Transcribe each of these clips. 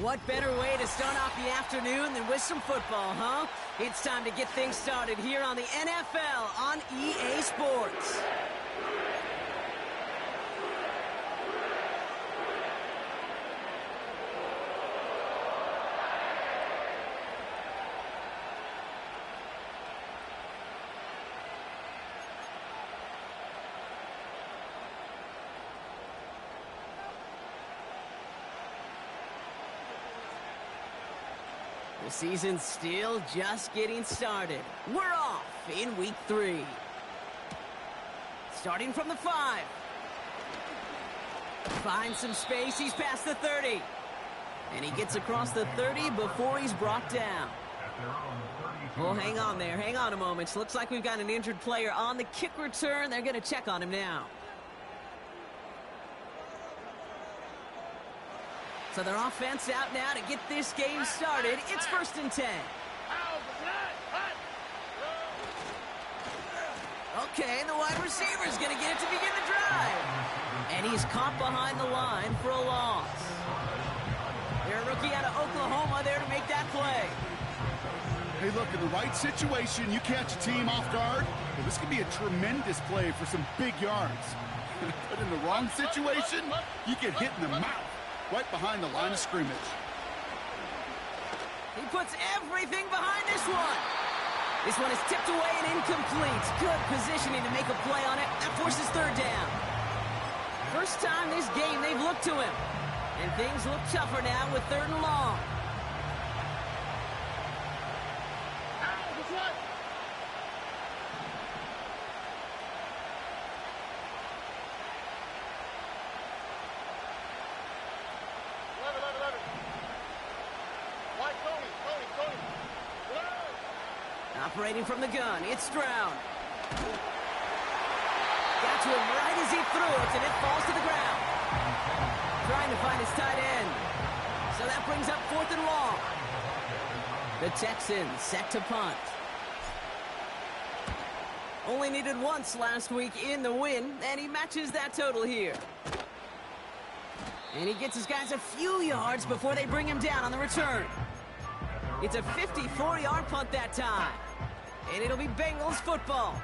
What better way to start off the afternoon than with some football, huh? It's time to get things started here on the NFL on EA Sports. The season's still just getting started. We're off in week 3. Starting from the 5. Finds some space. He's past the 30. And he gets across the 30 before he's brought down. Oh, hang on there. Hang on a moment. Looks like we've got an injured player on the kick return. They're going to check on him now. So their offense out now to get this game started. It's 1st and 10. Okay, and the wide receiver's going to get it to begin the drive. And he's caught behind the line for a loss. They're a rookie out of Oklahoma there to make that play. Hey, look, in the right situation, you catch a team off guard. Well, this could be a tremendous play for some big yards. But in the wrong situation, you get hit in the mouth. Right behind the line of scrimmage. He puts everything behind this one. This one is tipped away and incomplete. Good positioning to make a play on it. That forces 3rd down. First time this game they've looked to him. And things look tougher now with 3rd and long. Operating from the gun, it's Stroud. Got to him right as he threw it, and it falls to the ground. Trying to find his tight end. So that brings up 4th and long. The Texans set to punt. Only needed once last week in the win, and he matches that total here. And he gets his guys a few yards before they bring him down on the return. It's a 54-yard punt that time. And it'll be Bengals football.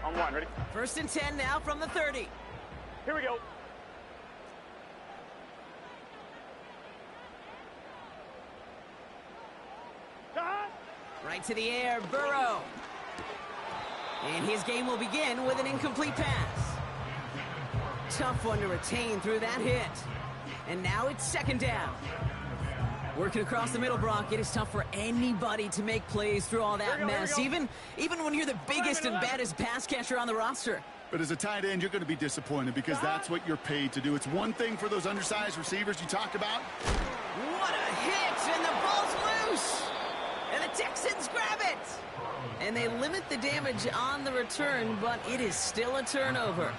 On 1, ready? 1st and 10 now from the 30. Here we go. Right to the air, Burrow. And his game will begin with an incomplete pass. Tough one to retain through that hit. And now it's 2nd down. Working across the middle, Brock, it is tough for anybody to make plays through all that mess, even when you're the biggest and baddest pass catcher on the roster. But as a tight end, you're going to be disappointed because that's what you're paid to do. It's one thing for those undersized receivers you talk about. What a hit, and the ball's loose. And the Texans grab it. And they limit the damage on the return, but it is still a turnover.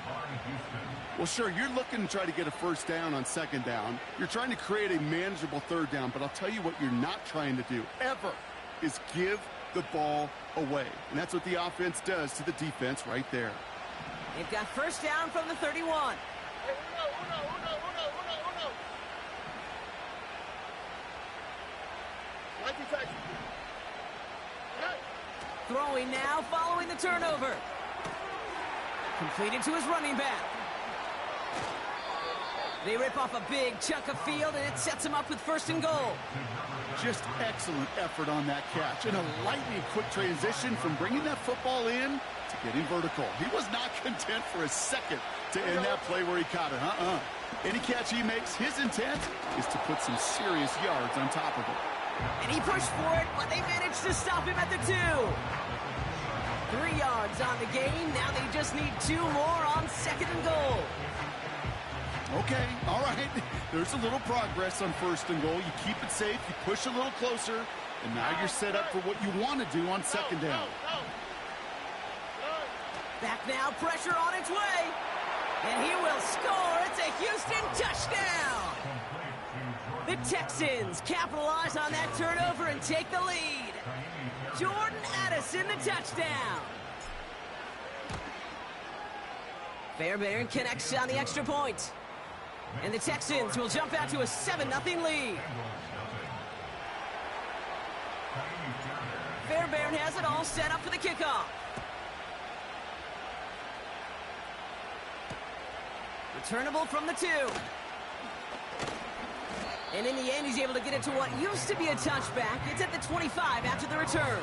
Well, sure, you're looking to try to get a 1st down on 2nd down. You're trying to create a manageable 3rd down, but I'll tell you what you're not trying to do, ever, is give the ball away. And that's what the offense does to the defense right there. They've got 1st down from the 31. Throwing now following the turnover. Completed to his running back. They rip off a big chunk of field, and it sets him up with 1st and goal. Just excellent effort on that catch. And a lightning quick transition from bringing that football in to getting vertical. He was not content for a second to end that play where he caught it. Any catch he makes, his intent is to put some serious yards on top of it. And he pushed for it, but they managed to stop him at the 2. 3 yards on the gain. Now they just need 2 more on 2nd and goal. Okay, all right. There's a little progress on 1st and goal. You keep it safe, you push a little closer, and now you're set up for what you want to do on 2nd down. Back now, pressure on its way. And he will score. It's a Houston touchdown. The Texans capitalize on that turnover and take the lead. Jordan Addison, the touchdown. Fairbairn connects on the extra point. And the Texans will jump out to a 7-0 lead. Fairbairn has it all set up for the kickoff. Returnable from the 2. And in the end, he's able to get it to what used to be a touchback. It's at the 25 after the return.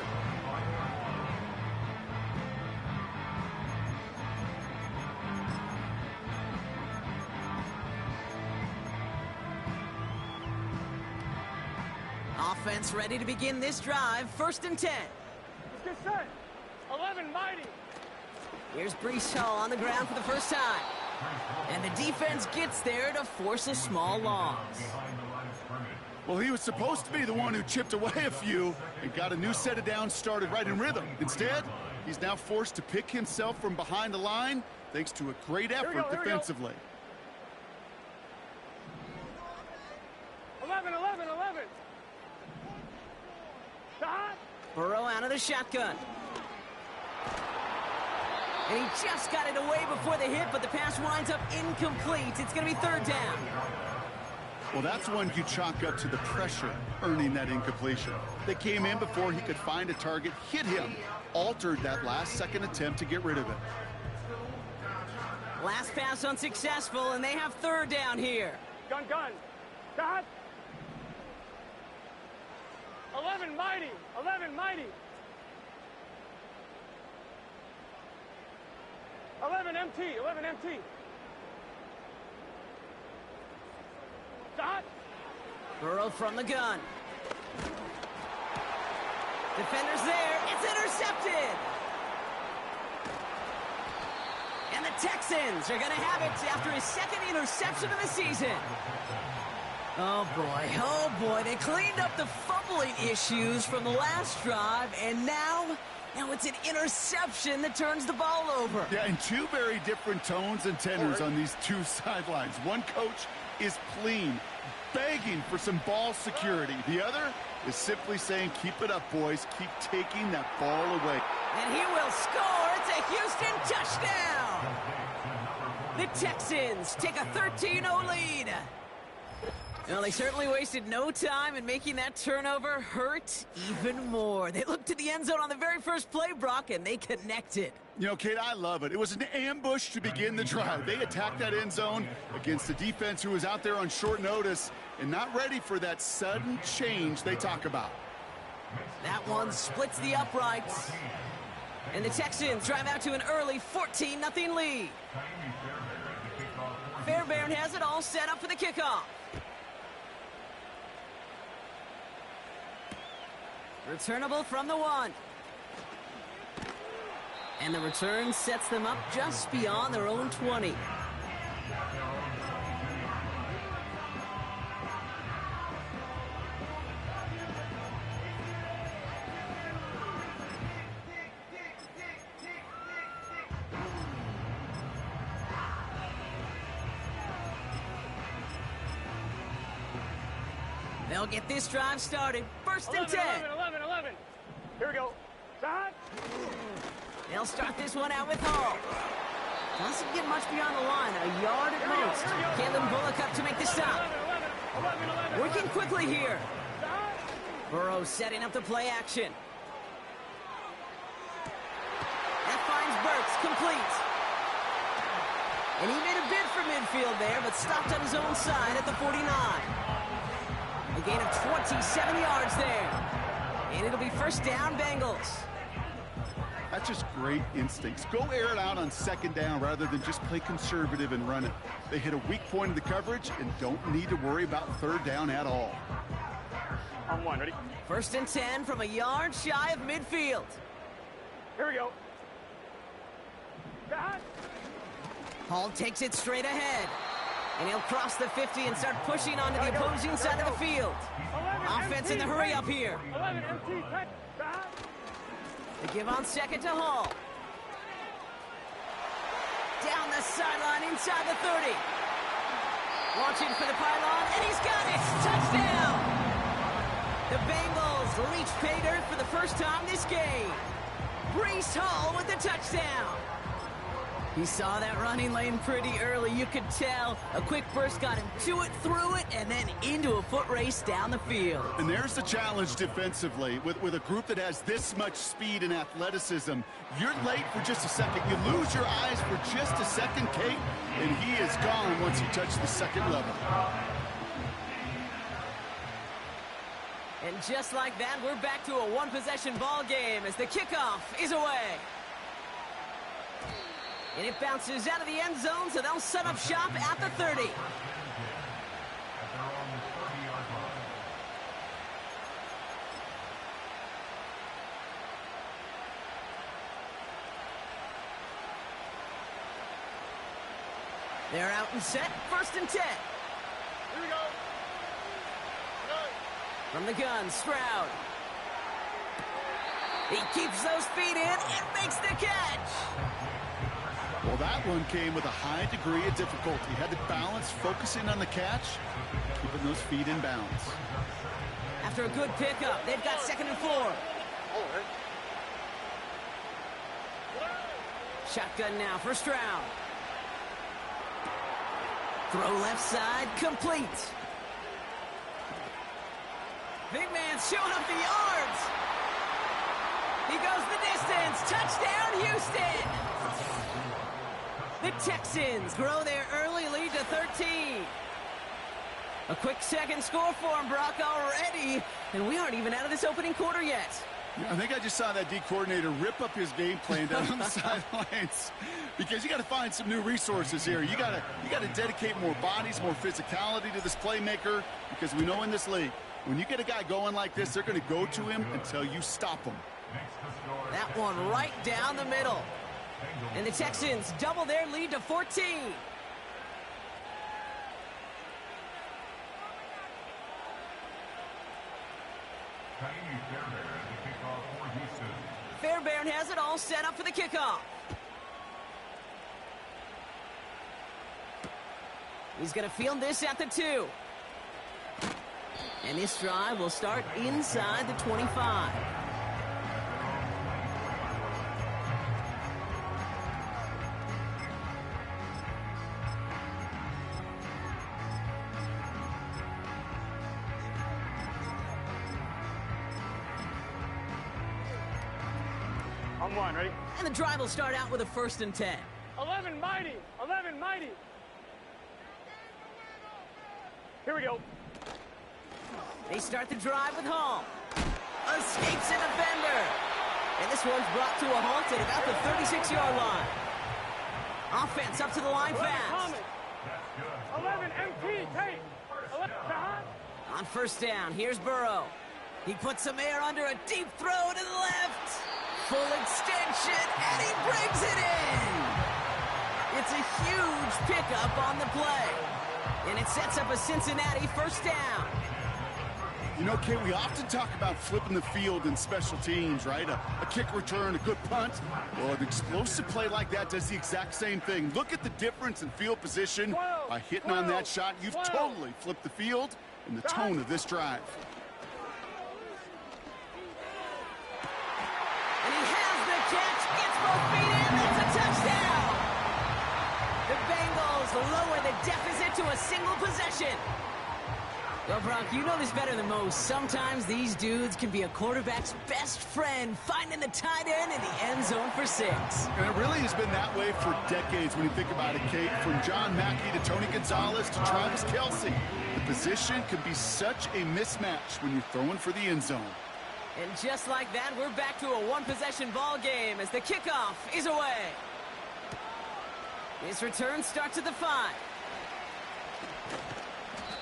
Offense ready to begin this drive. 1st and 10. Let's get set. 11 mighty. Here's Breece Hall on the ground for the first time. And the defense gets there to force a small loss. Well, he was supposed to be the one who chipped away a few and got a new set of downs started right in rhythm. Instead, he's now forced to pick himself from behind the line thanks to a great effort defensively. 11. Shot. Burrow out of the shotgun. And he just got it away before the hit, but the pass winds up incomplete. It's going to be 3rd down. Well, that's one you chalk up to the pressure earning that incompletion. They came in before he could find a target, hit him, altered that last-second attempt to get rid of it. Last pass unsuccessful, and they have 3rd down here. Gun. Shot. 11 mighty. 11 MT. 11 MT. Shot. Burrow from the gun. Defenders there. It's intercepted. And the Texans are going to have it after his 2nd interception of the season. Oh boy, they cleaned up the fumbling issues from the last drive, and now it's an interception that turns the ball over. Yeah, and 2 very different tones and tenors on these 2 sidelines. One coach is pleading, begging for some ball security. The other is simply saying, keep it up, boys. Keep taking that ball away. And he will score. It's a Houston touchdown. The Texans take a 13-0 lead. Well, they certainly wasted no time in making that turnover hurt even more. They looked to the end zone on the very first play, Brock, and they connected. You know, Kate, I love it. It was an ambush to begin the drive. They attacked that end zone against a defense who was out there on short notice and not ready for that sudden change they talk about. That one splits the uprights. And the Texans drive out to an early 14-0 lead. Fairbairn has it all set up for the kickoff. Returnable from the 1. And the return sets them up just beyond their own 20. They'll get this drive started. 1st and 10. 11. Here we go. Shot. They'll start this one out with Hall. Doesn't get much beyond the line. A yard at most. Kalen Bullock up to make the stop. 11. Working quickly here. Burrow setting up the play action. That finds Burks complete. And he made a bid for midfield there, but stopped on his own side at the 49. A gain of 27 yards there. And it'll be 1st down, Bengals. That's just great instincts. Go air it out on 2nd down rather than just play conservative and run it. They hit a weak point of the coverage and don't need to worry about 3rd down at all. On 1, ready? 1st and 10 from a yard shy of midfield. Here we go. Shot. Hall takes it straight ahead. And he'll cross the 50 and start pushing onto the opposing side of the field. Offense in the hurry up here. 11 MT. Shot. They give on 2nd to Hall. Down the sideline inside the 30. Launching for the pylon, and he's got it! Touchdown! The Bengals reach pay dirt for the first time this game. Breece Hall with the touchdown. He saw that running lane pretty early, you could tell. A quick burst got him to it, through it, and then into a foot race down the field. And there's the challenge defensively. With a group that has this much speed and athleticism, you're late for just a second. You lose your eyes for just a second, Kate, and he is gone once you touch the second level. And just like that, we're back to a one-possession ball game as the kickoff is away. And it bounces out of the end zone, so they'll set up shop at the 30. They're out and set, 1st and 10. Here we go. From the gun, Stroud. He keeps those feet in and makes the catch. Well, that one came with a high degree of difficulty. Had to balance focusing on the catch, keeping those feet in bounds. After a good pickup, they've got 2nd and 4. Shotgun now for Stroud. Throw left side, complete. Big man's showing up the yards. He goes the distance. Touchdown, Houston. The Texans grow their early lead to 13. A quick second score for him, Brock, already. And we aren't even out of this opening quarter yet. I think I just saw that D coordinator rip up his game plan down on the sidelines, because you got to find some new resources here. You got to dedicate more bodies, more physicality to this playmaker, because we know in this league, when you get a guy going like this, they're going to go to him until you stop him. That one right down the middle. And the Texans double their lead to 14. Fairbairn has it all set up for the kickoff. He's going to field this at the 2. And this drive will start inside the 25. On 1, ready? And the drive will start out with a 1st and 10. 11 mighty. 11 mighty. Here we go. They start the drive with Hall. Escapes a defender. And this one's brought to a halt at about the 36-yard line. Offense up to the line 11 fast. Thomas. 11 MT. Tate. 11 behind. On 1st down, here's Burrow. He puts some air under a deep throw to the left. Full extension, and he brings it in. It's a huge pickup on the play. And it sets up a Cincinnati 1st down. You know, Kate, we often talk about flipping the field in special teams, right? A kick return, a good punt. Well, an explosive play like that does the exact same thing. Look at the difference in field position. By hitting on that shot, you've totally flipped the field and the tone of this drive. And he has the catch, gets both feet in, that's a touchdown! The Bengals lower the deficit to a single possession. Well, Brock, you know this better than most. Sometimes these dudes can be a quarterback's best friend, finding the tight end in the end zone for 6. And it really has been that way for decades when you think about it, Kate. From John Mackey to Tony Gonzalez to Travis Kelce. The position can be such a mismatch when you're throwing for the end zone. And just like that, we're back to a one-possession ball game as the kickoff is away. This return starts at the 5.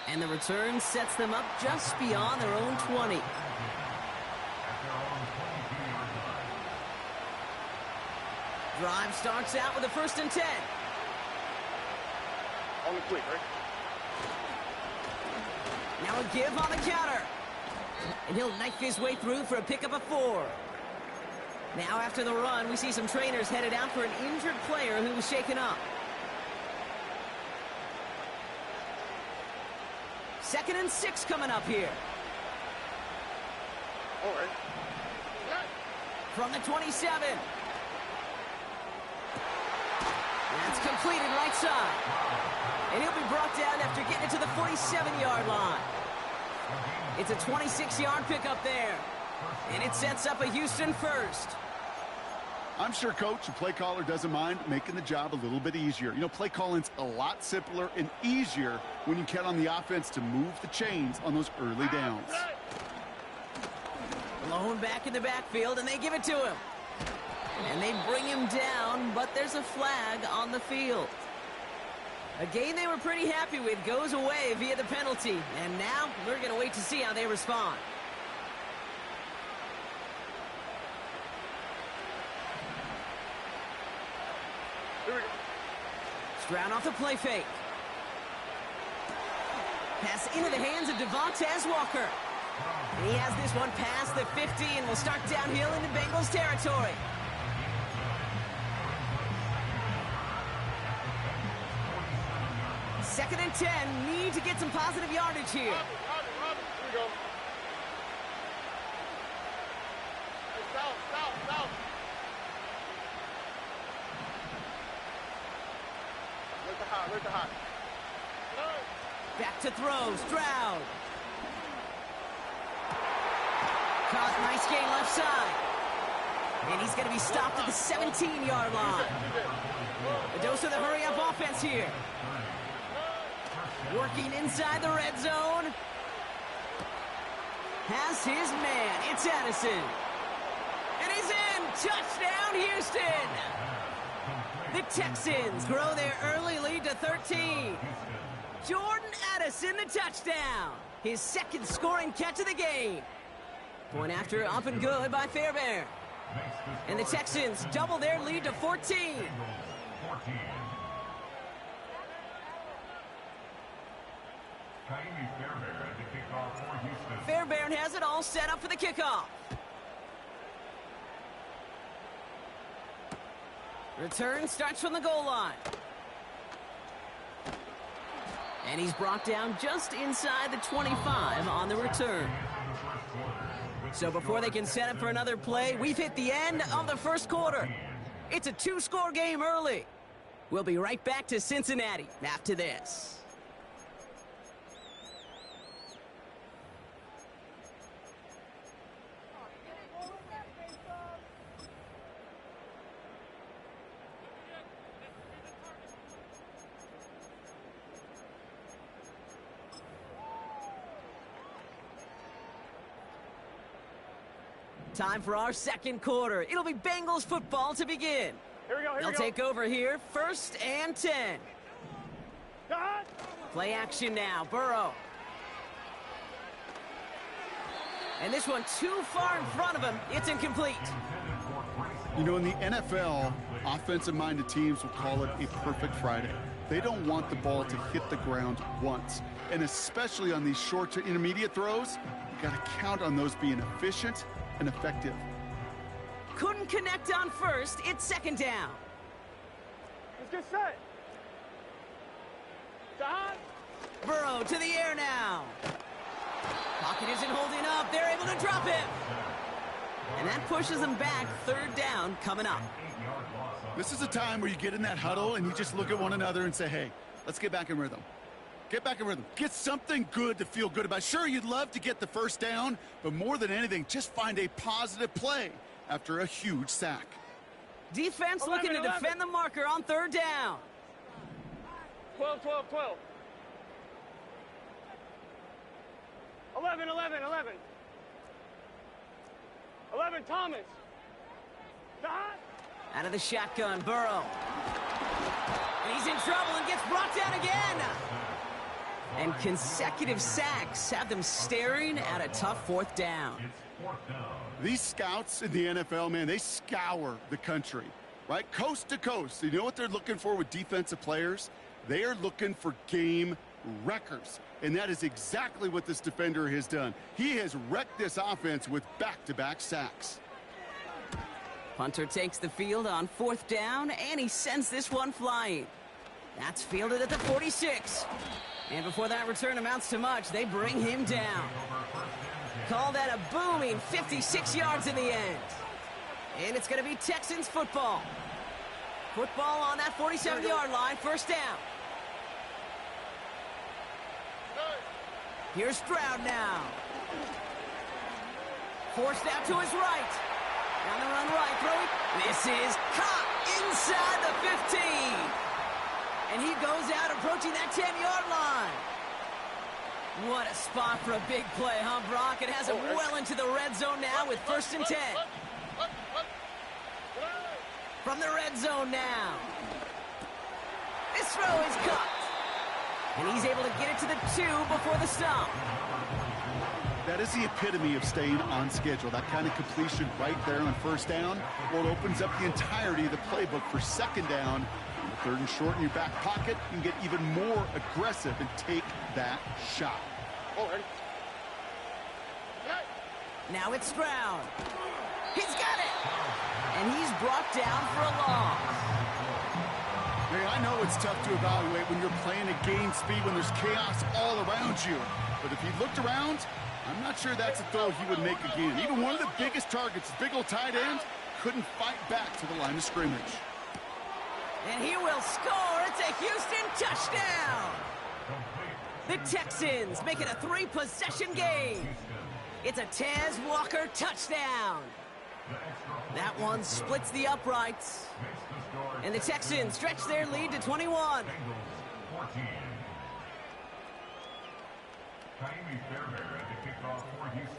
And the return sets them up just beyond their own 20. Drive starts out with a 1st and 10. On the quick, right? Now a give on the counter. And he'll knife his way through for a pickup of 4. Now after the run, we see some trainers headed out for an injured player who was shaken up. 2nd and 6 coming up here. All right. From the 27. That's completed right side. And he'll be brought down after getting it to the 47-yard line. It's a 26-yard pickup there. And it sets up a Houston first. I'm sure coach and play caller doesn't mind making the job a little bit easier. You know, play calling's a lot simpler and easier when you count on the offense to move the chains on those early downs. Blown back in the backfield, and they give it to him. And they bring him down, but there's a flag on the field. A game they were pretty happy with goes away via the penalty. And now we're going to wait to see how they respond. Stroud off the play fake. Pass into the hands of Devontae Walker. And he has this one past the 50 and will start downhill into Bengals territory. Second and 10, need to get some positive yardage here. Here we go. South. Where's the hot? Back to throw, Stroud. Caught, nice gain left side. And he's going to be stopped at the 17-yard line. A dose of the hurry-up offense here. Working inside the red zone. Has his man. It's Addison. And he's in. Touchdown, Houston. The Texans grow their early lead to 13. Jordan Addison, the touchdown. His 2nd scoring catch of the game. Point after up and good by Fairbairn. And the Texans double their lead to 14. Fairbairn has it all set up for the kickoff. Return starts from the goal line. And he's brought down just inside the 25 on the return. So before they can set up for another play, we've hit the end of the first quarter. It's a 2-score game early. We'll be right back to Cincinnati after this. Time for our second quarter. It'll be Bengals football to begin. Here we go. They'll take over here, 1st and 10. Hot. Play action now, Burrow. And this one too far in front of him. It's incomplete. You know, in the NFL, offensive-minded teams will call it a perfect Friday. They don't want the ball to hit the ground once. And especially on these short to intermediate throws, you got to count on those being efficient and effective. Couldn't connect on first. It's 2nd down. Let's get set. Hot. Burrow to the air now. Pocket isn't holding up. They're able to drop him. And that pushes them back. 3rd down coming up. This is a time where you get in that huddle and you just look at one another and say, hey, let's get back in rhythm. Get back in rhythm. Get something good to feel good about. Sure, you'd love to get the first down, but more than anything, just find a positive play after a huge sack. Defense looking to defend the marker on 3rd down. 12. 11. 11, Thomas. Hot. Out of the shotgun, Burrow. And he's in trouble and gets brought down again. And consecutive sacks have them staring at a tough 4th down. These scouts in the NFL, man, they scour the country, right? Coast to coast. You know what they're looking for with defensive players? They are looking for game wreckers. And that is exactly what this defender has done. He has wrecked this offense with back-to-back sacks. Punter takes the field on 4th down, and he sends this one flying. That's fielded at the 46. And before that return amounts to much, they bring him down. Call that a booming 56 yards in the end. And it's going to be Texans football. Football on that 47-yard line, first down. Here's Stroud now. Forced out to his right. On the run right, throwing. This is caught inside the 15. And he goes out approaching that 10-yard line. What a spot for a big play, huh, Brock? It has him well into the red zone now with 1st and 10. From the red zone now. This throw is caught. And he's able to get it to the 2 before the stop. That is the epitome of staying on schedule. That kind of completion right there on first down. Well, it opens up the entirety of the playbook for second down. 3rd and short in your back pocket, you can get even more aggressive and take that shot. Now it's Stroud. He's got it. And he's brought down for a loss. Hey, I know it's tough to evaluate when you're playing at game speed, when there's chaos all around you. But if he looked around, I'm not sure that's a throw he would make again. Even one of the biggest targets, big old tight end, couldn't fight back to the line of scrimmage. And he will score. It's a Houston touchdown. The Texans make it a 3-possession game. It's a Tez Walker touchdown. That one splits the uprights. And the Texans stretch their lead to 21.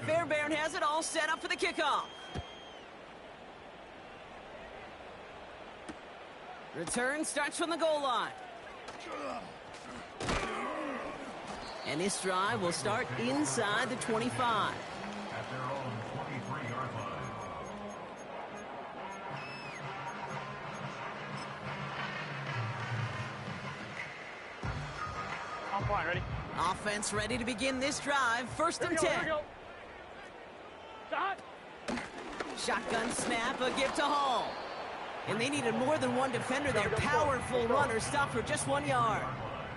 Fairbairn has it all set up for the kickoff. Return starts from the goal line. And this drive will start inside the 25. At their own 23-yard line. On point, ready? Offense ready to begin this drive. 1st and 10. Here we go. Shot. Shotgun snap, a give to Hall. And they needed more than one defender there. Powerful runner stopped for just 1 yard.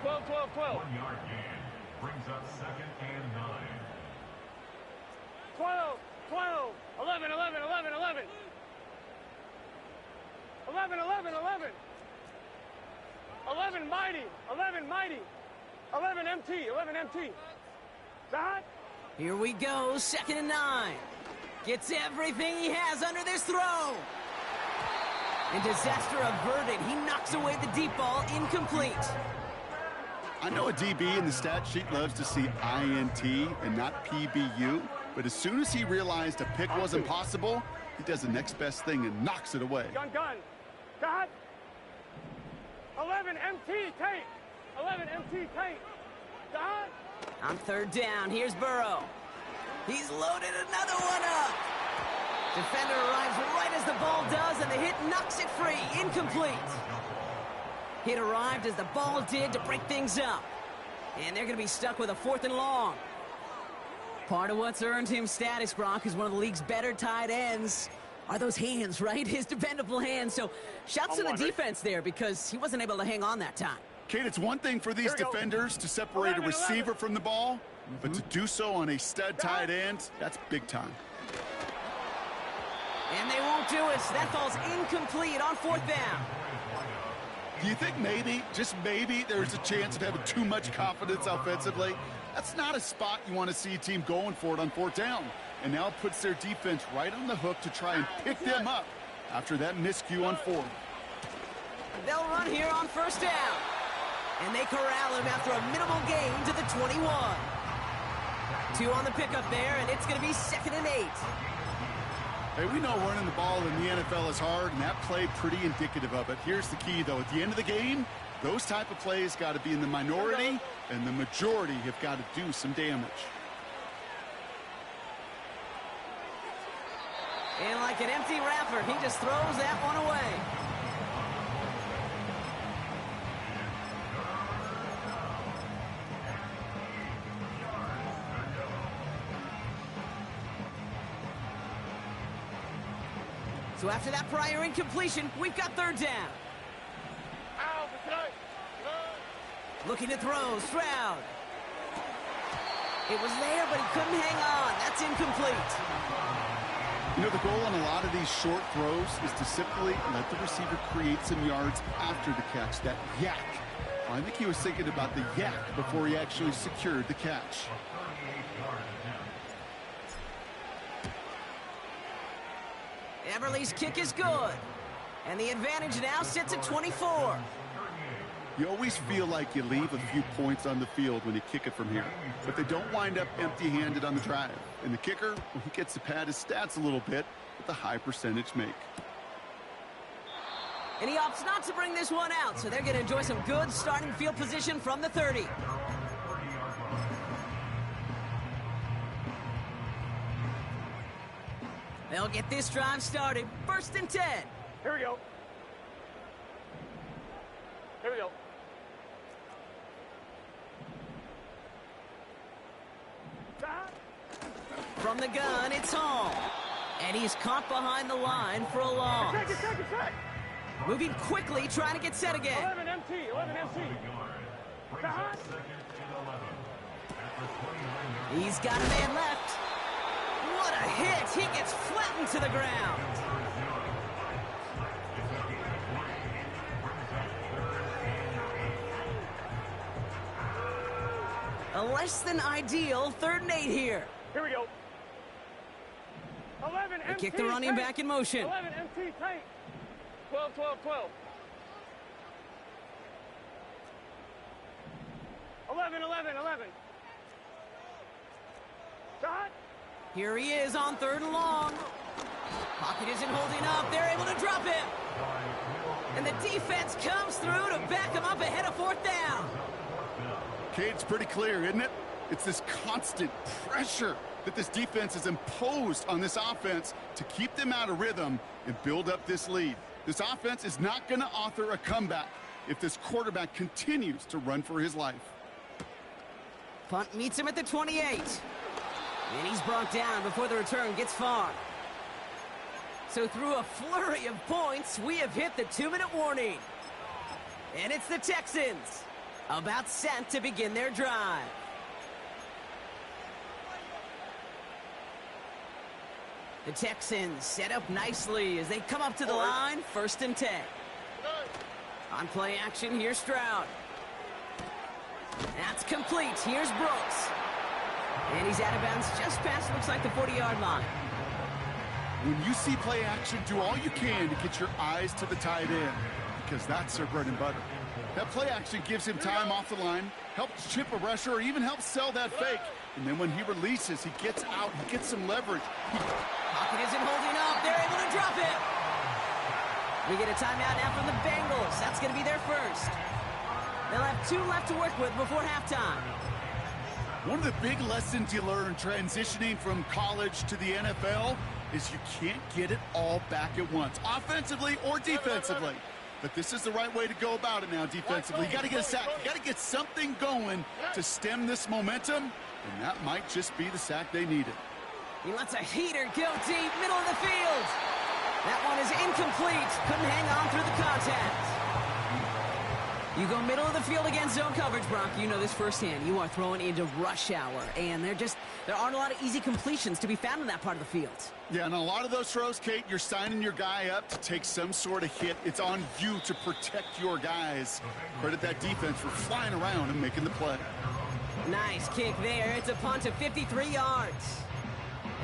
12, 12, 12. 1-yard gain brings up 2nd and 9. 12, 12, 11, 11, 11, 11. 11, 11, 11. 11 mighty, 11 mighty. 11 MT, 11 MT. Shot. Here we go, 2nd and 9. Gets everything he has under this throw. And disaster averted. He knocks away the deep ball, incomplete. I know a DB in the stat sheet loves to see INT and not PBU, but as soon as he realized a pick wasn't possible, he does the next best thing and knocks it away. Gun. Shot. 11 MT, take. 11 MT, take. Shot. On 3rd down, here's Burrow. He's loaded another one up. Defender arrives right as the ball does, and the hit knocks it free. Incomplete. Hit arrived as the ball did to break things up. And they're going to be stuck with a 4th and long. Part of what's earned him status, Brock, is one of the league's better tight ends. Are those hands, right? His dependable hands. So shouts to the defense there because he wasn't able to hang on that time. Kate, it's one thing for these defenders to separate a receiver from the ball, but to do so on a stud tight end, that's big time. And they won't do it. That falls incomplete on 4th down. Do you think maybe, just maybe, there's a chance of having too much confidence offensively? That's not a spot you want to see a team going for it on 4th down. And now it puts their defense right on the hook to try and pick them up after that miscue on 4th. They'll run here on 1st down. And they corral him after a minimal gain to the 21. 2 on the pickup there, and it's going to be 2nd and 8. Hey, we know running the ball in the NFL is hard, and that play pretty indicative of it. Here's the key, though. At the end of the game, those type of plays got to be in the minority, and the majority have got to do some damage. And like an empty wrapper, he just throws that one away. So after that prior incompletion, we've got 3rd down. Looking to throw, Stroud. It was there, but he couldn't hang on. That's incomplete. You know, the goal on a lot of these short throws is to simply let the receiver create some yards after the catch, that yak. I think he was thinking about the yak before he actually secured the catch. Everly's kick is good. And the advantage now sits at 24. You always feel like you leave a few points on the field when you kick it from here, but they don't wind up empty-handed on the drive. And the kicker, well, he gets to pad his stats a little bit with a high percentage make. And he opts not to bring this one out, so they're going to enjoy some good starting field position from the 30. They'll get this drive started. 1st and 10. Here we go. Here we go. From the gun, it's Hall. And he's caught behind the line for a loss. Check. Moving quickly, trying to get set again. 11 MT. He's got a man left. What a hit. He gets flattened to the ground. A less than ideal 3rd and 8 here. Here we go. 11 They MT. kick the running back in motion. 11 MT tight. 12. 11. Shot. Here he is on 3rd and long. Pocket isn't holding up. They're able to drop him. And the defense comes through to back him up ahead of 4th down. Okay, it's pretty clear, isn't it? It's this constant pressure that this defense has imposed on this offense to keep them out of rhythm and build up this lead. This offense is not going to author a comeback if this quarterback continues to run for his life. Punt meets him at the 28. And he's brought down before the return gets far. So through a flurry of points, we have hit the 2-minute warning. And it's the Texans, about set to begin their drive. The Texans set up nicely as they come up to the line, 1st and 10. On play action, here's Stroud. That's complete. Here's Brooks. And he's out of bounds just past, looks like, the 40-yard line. When you see play action, do all you can to get your eyes to the tight end, because that's their bread and butter. That play action gives him time off the line, helps chip a rusher, or even helps sell that fake. And then when he releases, he gets out, he gets some leverage. Pocket isn't holding up. They're able to drop it. We get a timeout now from the Bengals. That's going to be their first. They'll have 2 left to work with before halftime. One of the big lessons you learn transitioning from college to the NFL is you can't get it all back at once, offensively or defensively. But this is the right way to go about it now defensively. You got to get a sack. You got to get something going to stem this momentum, and that might just be the sack they needed. He lets a heater go deep, middle of the field. That one is incomplete. Couldn't hang on through the contact. You go middle of the field against zone coverage, Brock. You know this firsthand. You are throwing into rush hour, and there aren't a lot of easy completions to be found in that part of the field. Yeah, and a lot of those throws, Kate, you're signing your guy up to take some sort of hit. It's on you to protect your guys. Credit that defense for flying around and making the play. Nice kick there. It's a punt of 53 yards.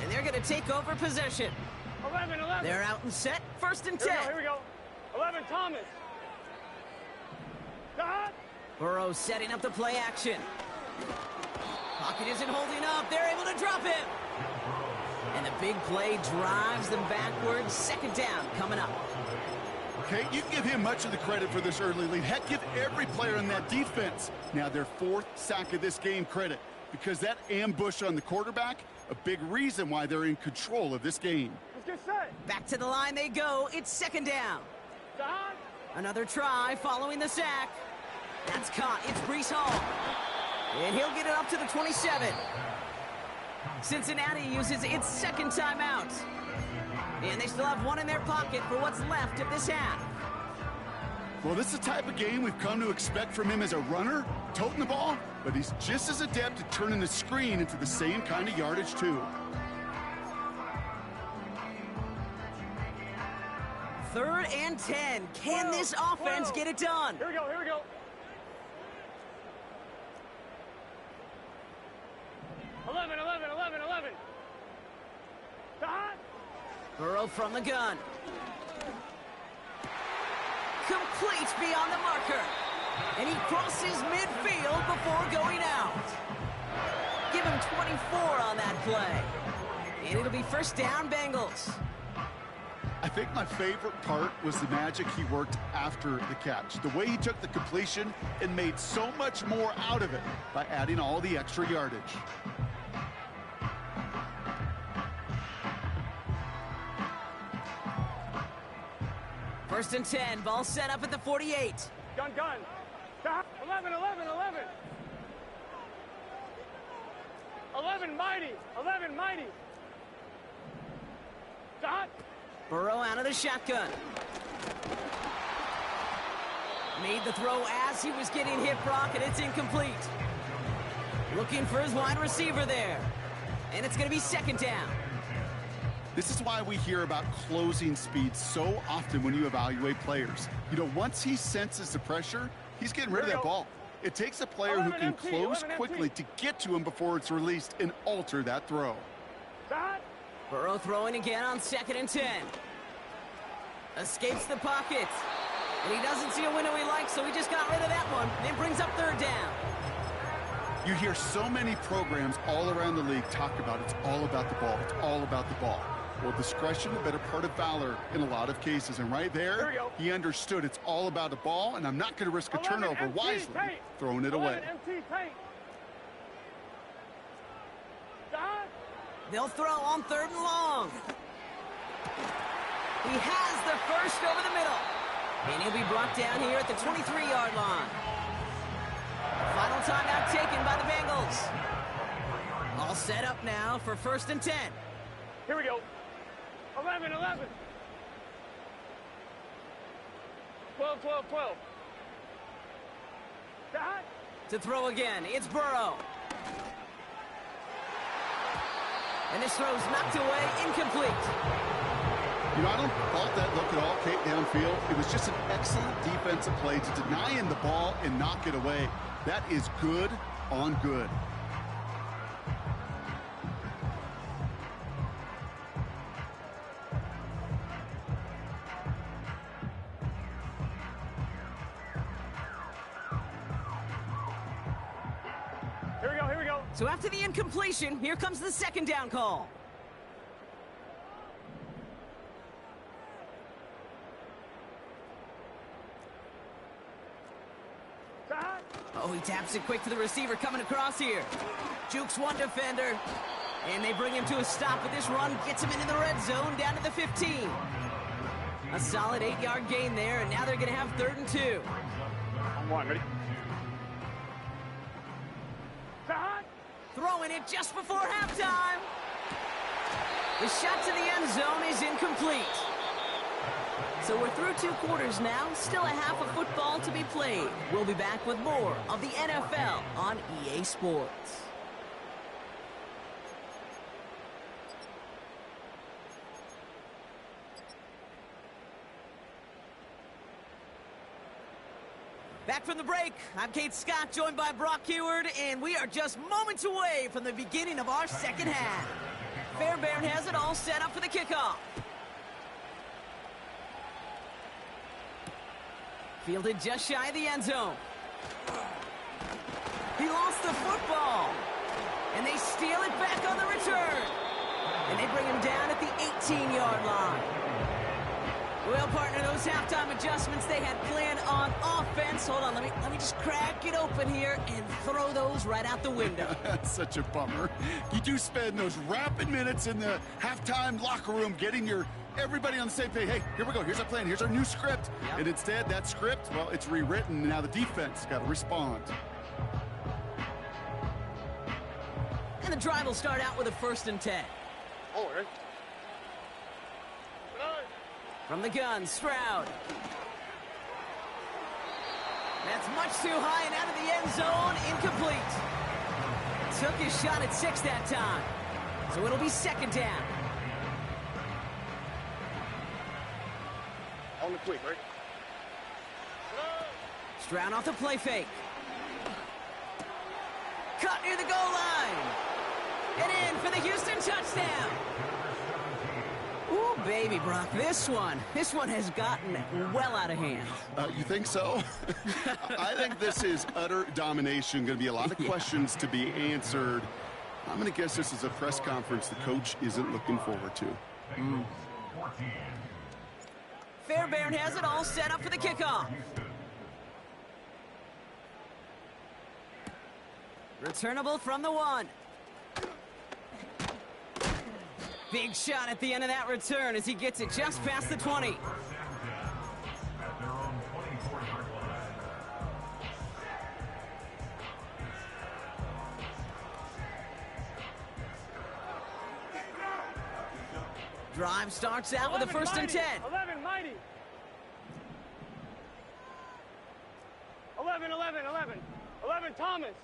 And they're going to take over possession. 11. They're out and set. 1st and 10. Here we go. 11 Thomas. Shot. Burrow setting up the play action. Pocket isn't holding up. They're able to drop it. And the big play drives them backwards. 2nd down coming up. Okay, you can give him much of the credit for this early lead. Heck, give every player in that defense now their 4th sack of this game credit, because that ambush on the quarterback, a big reason why they're in control of this game. Let's get set. Back to the line they go. It's 2nd down. Shot. Another try following the sack. That's caught. It's Breece Hall. And he'll get it up to the 27. Cincinnati uses its 2nd timeout. And they still have 1 in their pocket for what's left of this half. Well, this is the type of game we've come to expect from him as a runner, toting the ball, but he's just as adept at turning the screen into the same kind of yardage, too. Third and 10. Can this offense get it done? Here we go, here we go. 11. Hot. Burrow from the gun. Complete beyond the marker. And he crosses midfield before going out. Give him 24 on that play. And it'll be first down, Bengals. I think my favorite part was the magic he worked after the catch. The way he took the completion and made so much more out of it by adding all the extra yardage. First and 10, ball set up at the 48. Gun. 11. 11 mighty. Hot. Burrow out of the shotgun. Made the throw as he was getting hit, Brock, and it's incomplete. Looking for his wide receiver there. And it's going to be second down. This is why we hear about closing speed so often when you evaluate players. You know, once he senses the pressure, he's getting rid of that ball. It takes a player who can close quickly to get to him before it's released and alter that throw. Hot. Burrow throwing again on second and 10. Escapes the pocket. And he doesn't see a window he likes, so he just got rid of that one. Then brings up third down. You hear so many programs all around the league talk about it's all about the ball. It's all about the ball. Well, discretion, a better part of valor in a lot of cases. And right there, he understood it's all about the ball, and I'm not going to risk a turnover wisely, throwing it away. They'll throw on third and long. He has the first over the middle. And he'll be brought down here at the 23-yard line. Final timeout taken by the Bengals. All set up now for first and 10. Here we go. 11. 12. Hot. To throw again, it's Burrow. And this throw's knocked away, incomplete. You know, I don't fault that look at all, Kate, downfield. It was just an excellent defensive play to deny him the ball and knock it away. That is good on good. Here we go. So after the incompletion, here comes the second down call. Oh, he taps it quick to the receiver coming across here. Jukes one defender. And they bring him to a stop, but this run gets him into the red zone down to the 15. A solid 8-yard gain there, and now they're going to have third and 2. On one, ready? Throwing it just before halftime. The shot to the end zone is incomplete. So we're through 2 quarters now, still a half of football to be played. We'll be back with more of the NFL on EA Sports. Back from the break, I'm Kate Scott, joined by Brock Heward, and we are just moments away from the beginning of our second half. Fairbairn has it all set up for the kickoff. Fielded just shy of the end zone. He lost the football, and they steal it back on the return. And they bring him down at the 18-yard line. Well, partner, those halftime adjustments they had planned on offense. Hold on, let me just crack it open here and throw those right out the window. That's such a bummer. You do spend those rapid minutes in the halftime locker room getting everybody on the same page. Hey, here we go. Here's our plan. Here's our new script. Yep. And instead, that script, well, it's rewritten. Now the defense got to respond. And the drive will start out with a first and 10. Oh, right. From the gun, Stroud. That's much too high and out of the end zone. Incomplete. Took his shot at 6 that time. So it'll be second down. On the quick, right? Stroud off the play fake. Cut near the goal line. And in for the Houston touchdown. Ooh, baby, Brock, this one has gotten well out of hand. You think so? I think this is utter domination. Going to be a lot of questions to be answered. I'm going to guess this is a press conference the coach isn't looking forward to. Fairbairn has it all set up for the kickoff. Returnable from the 1. Big shot at the end of that return as he gets it just past the 20. Drive starts out with a first and 10. 11, mighty. 11, 11, 11. 11, Thomas.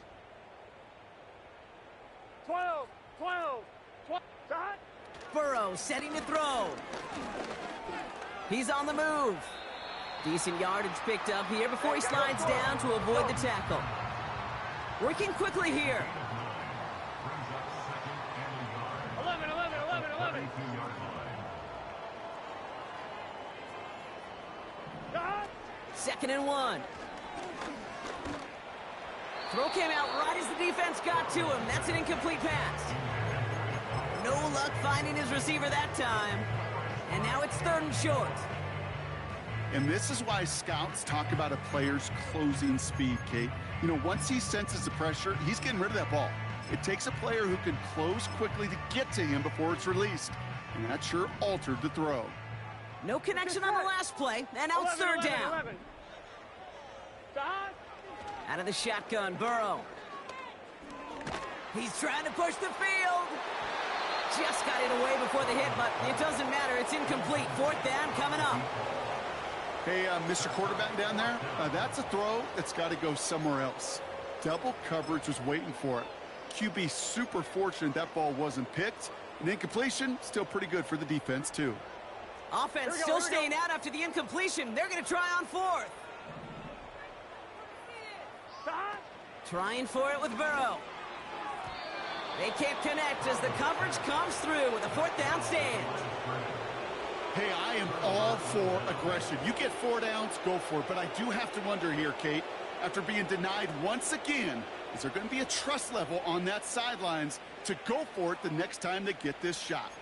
12, 12, 12. Shot. Burrow setting to throw. He's on the move. Decent yardage picked up here before he slides down to avoid the tackle. Working quickly here. 11, 11, 11, 11. Shot. Second and 1. Throw came out right as the defense got to him. That's an incomplete pass. No luck finding his receiver that time. And now it's 3rd and short. And this is why scouts talk about a player's closing speed, Kate. You know, once he senses the pressure, he's getting rid of that ball. It takes a player who can close quickly to get to him before it's released. And that sure altered the throw. No connection on the last play, and now it's 3rd down. 11. Shot. Out of the shotgun, Burrow. He's trying to push the field. Just got it away before the hit, but it doesn't matter. It's incomplete. 4th down coming up. Hey, Mr. Quarterback down there, that's a throw that's got to go somewhere else. Double coverage was waiting for it. QB super fortunate that ball wasn't picked. And incompletion, still pretty good for the defense, too. Offense still staying out after the incompletion. They're going to try on 4th. Shot. Trying for it with Burrow. They can't connect as the coverage comes through with a 4th down stand. Hey, I am all for aggression. You get 4 downs, go for it. But I do have to wonder here, Kate, after being denied once again, is there going to be a trust level on that sidelines to go for it the next time they get this shot?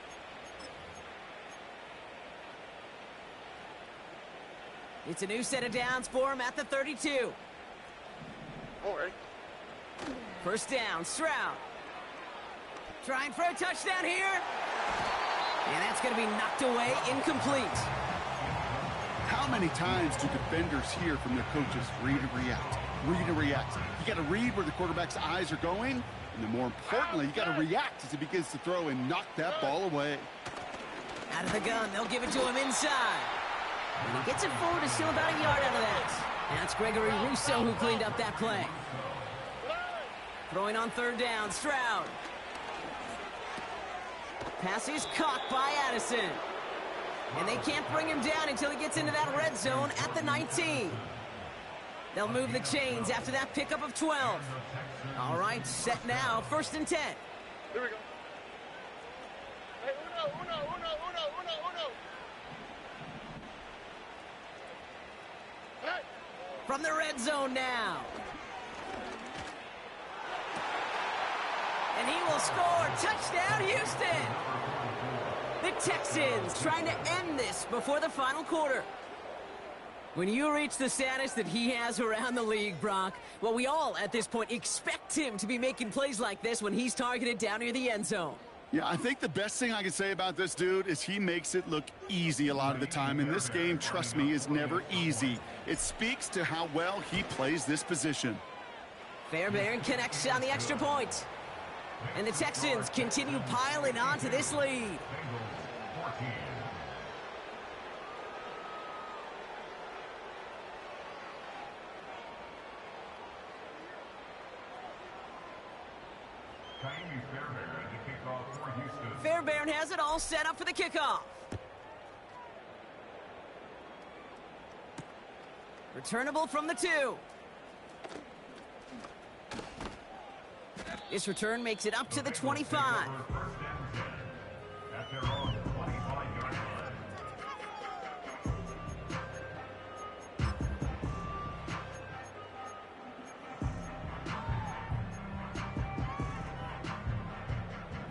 It's a new set of downs for him at the 32. All right. First down, Stroud. Trying for a touchdown here. And that's going to be knocked away, incomplete. How many times do defenders hear from their coaches, read and react, read and react? You got to read where the quarterback's eyes are going, and then more importantly, you got to react as he begins to throw and knock that ball away. Out of the gun, they'll give it to him inside. And he gets it forward to steal about a yard out of that. And that's Gregory Rousseau who cleaned up that play. Throwing on 3rd down, Stroud. Pass is caught by Addison. And they can't bring him down until he gets into that red zone at the 19. They'll move the chains after that pickup of 12. All right, set now, 1st and 10. Here we go. Hey, uno. Hey. From the red zone now. And he will score. Touchdown, Houston. The Texans trying to end this before the final quarter. When you reach the status that he has around the league, Brock, well, we all at this point expect him to be making plays like this when he's targeted down near the end zone. Yeah, I think the best thing I can say about this dude is he makes it look easy a lot of the time. And this game, trust me, is never easy. It speaks to how well he plays this position. Fairbairn connects on the extra point. And the Texans continue piling on to this lead. Bear has it all set up for the kickoff. Returnable from the 2. This return makes it up to the 25. At their own 25-yard line.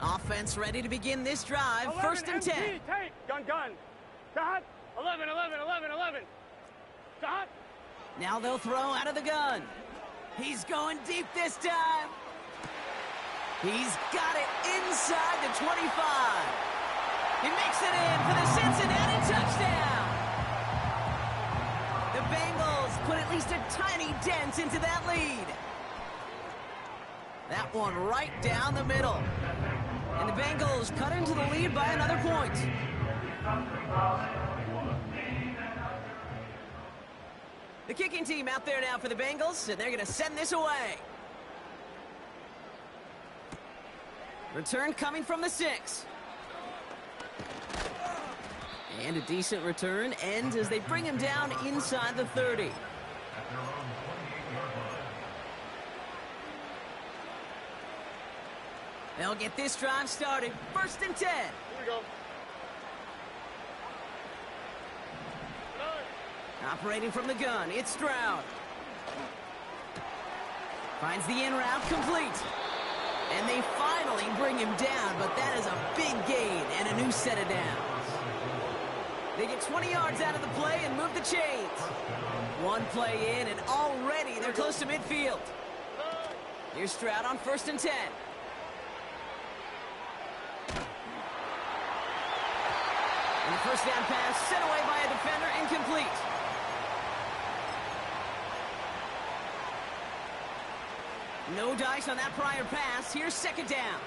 Offense ready to begin this drive. First and 10. Take. Gun. Dot. 11. Dot. Now they'll throw out of the gun. He's going deep this time. He's got it inside the 25. He makes it in for the Cincinnati touchdown. The Bengals put at least a tiny dent into that lead. That one right down the middle. And the Bengals cut into the lead by another point. The kicking team out there now for the Bengals, and they're going to send this away. Return coming from the 6. And a decent return ends as they bring him down inside the 30. At their own 28-yard line. They'll get this drive started. First and 10. Here we go. Operating from the gun, it's Stroud. Finds the in route complete. And they finally bring him down, but that is a big gain and a new set of downs. They get 20 yards out of the play and move the chains. One play in, and already they're close to midfield. Here's Stroud on first and 10. And the first down pass sent away by a defender, incomplete. No dice on that prior pass. Here's second down.